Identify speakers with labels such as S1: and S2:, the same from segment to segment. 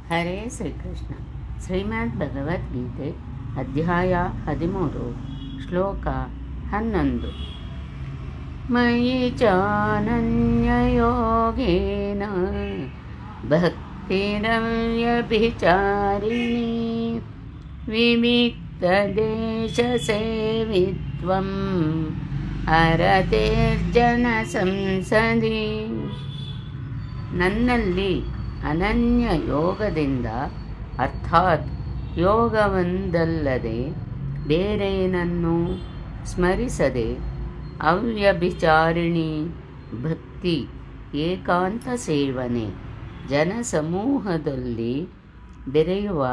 S1: ಹರೇ ಶ್ರೀಕೃಷ್ಣ. ಶ್ರೀಮದ್ ಭಗವದ್ಗೀತೆ ಅಧ್ಯಾಯ 13 ಶ್ಲೋಕ 11. ಮಯಿ ಚಾನನ್ಯಯೋಗೇನ ಭಕ್ತಿರವ್ಯಭಿಚಾರಿಣಿ ವಿವಿಕ್ತದೇಶ ಸೇವಿತ್ವಂ ಅರತೇರ್ಜನ ಸಂಸದಿ. ನನ್ನಲ್ಲಿ ಅನನ್ಯ ಯೋಗದಿಂದ ಅರ್ಥಾತ್ ಯೋಗವೊಂದಲ್ಲದೆ ಬೇರೇನನ್ನು ಸ್ಮರಿಸದೆ ಅವ್ಯಭಿಚಾರಿಣಿ ಭಕ್ತಿ ಏಕಾಂತ ಸೇವನೆ ಜನಸಮೂಹದಲ್ಲಿ ಬೆರೆಯುವ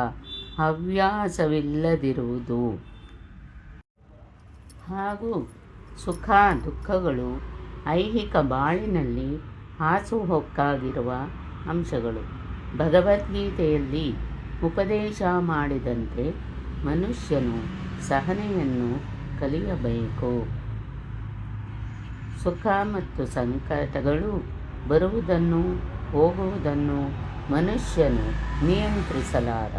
S1: ಹವ್ಯಾಸವಿಲ್ಲದಿರುವುದು ಹಾಗೂ ಸುಖ ದುಃಖಗಳು ಐಹಿಕ ಬಾಳಿನಲ್ಲಿ ಹಾಸುಹೊಕ್ಕಾಗಿರುವ ಅಂಶಗಳು. ಭಗವದ್ಗೀತೆಯಲ್ಲಿ ಉಪದೇಶ ಮಾಡಿದಂತೆ ಮನುಷ್ಯನು ಸಹನೆಯನ್ನು ಕಲಿಯಬೇಕು. ಸುಖ ಮತ್ತು ಸಂಕಟಗಳು ಬರುವುದನ್ನು ಹೋಗುವುದನ್ನು ಮನುಷ್ಯನು ನಿಯಂತ್ರಿಸಲಾರ.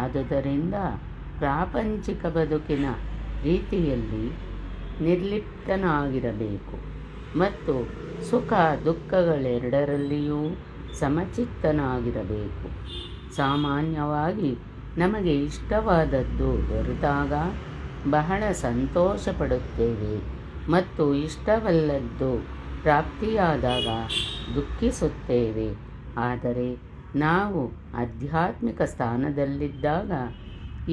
S1: ಆದುದರಿಂದ ಪ್ರಾಪಂಚಿಕ ಬದುಕಿನ ರೀತಿಯಲ್ಲಿ ನಿರ್ಲಿಪ್ತನಾಗಿರಬೇಕು ಮತ್ತು ಸುಖ ದುಃಖಗಳೆರಡರಲ್ಲಿಯೂ ಸಮಚಿತ್ತನಾಗಿರಬೇಕು. ಸಾಮಾನ್ಯವಾಗಿ ನಮಗೆ ಇಷ್ಟವಾದದ್ದು ದೊರೆತಾಗ ಬಹಳ ಸಂತೋಷ ಪಡುತ್ತೇವೆ ಮತ್ತು ಇಷ್ಟವಲ್ಲದ್ದು ಪ್ರಾಪ್ತಿಯಾದಾಗ ದುಃಖಿಸುತ್ತೇವೆ. ಆದರೆ ನಾವು ಆಧ್ಯಾತ್ಮಿಕ ಸ್ಥಾನದಲ್ಲಿದ್ದಾಗ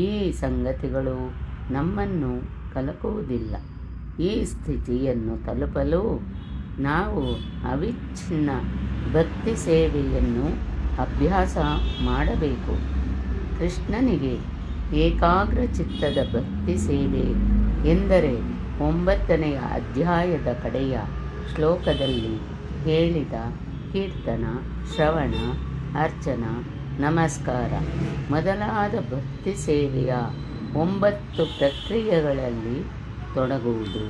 S1: ಈ ಸಂಗತಿಗಳು ನಮ್ಮನ್ನು ಕಲಕುವುದಿಲ್ಲ. ಈ ಸ್ಥಿತಿಯನ್ನು ತಲುಪಲು ನಾವು ಅವಿಚ್ಛಿನ್ನ ಭಕ್ತಿ ಸೇವೆಯನ್ನು ಅಭ್ಯಾಸ ಮಾಡಬೇಕು. ಕೃಷ್ಣನಿಗೆ ಏಕಾಗ್ರ ಚಿತ್ತದ ಭಕ್ತಿ ಸೇವೆ ಎಂದರೆ 9ನೆಯ ಅಧ್ಯಾಯದ ಕಡೆಯ ಶ್ಲೋಕದಲ್ಲಿ ಹೇಳಿದ ಕೀರ್ತನ, ಶ್ರವಣ, ಅರ್ಚನ, ನಮಸ್ಕಾರ ಮೊದಲಾದ ಭಕ್ತಿ ಸೇವೆಯ 9 ಪ್ರಕ್ರಿಯೆಗಳಲ್ಲಿ ತೊಡಗುವುದು.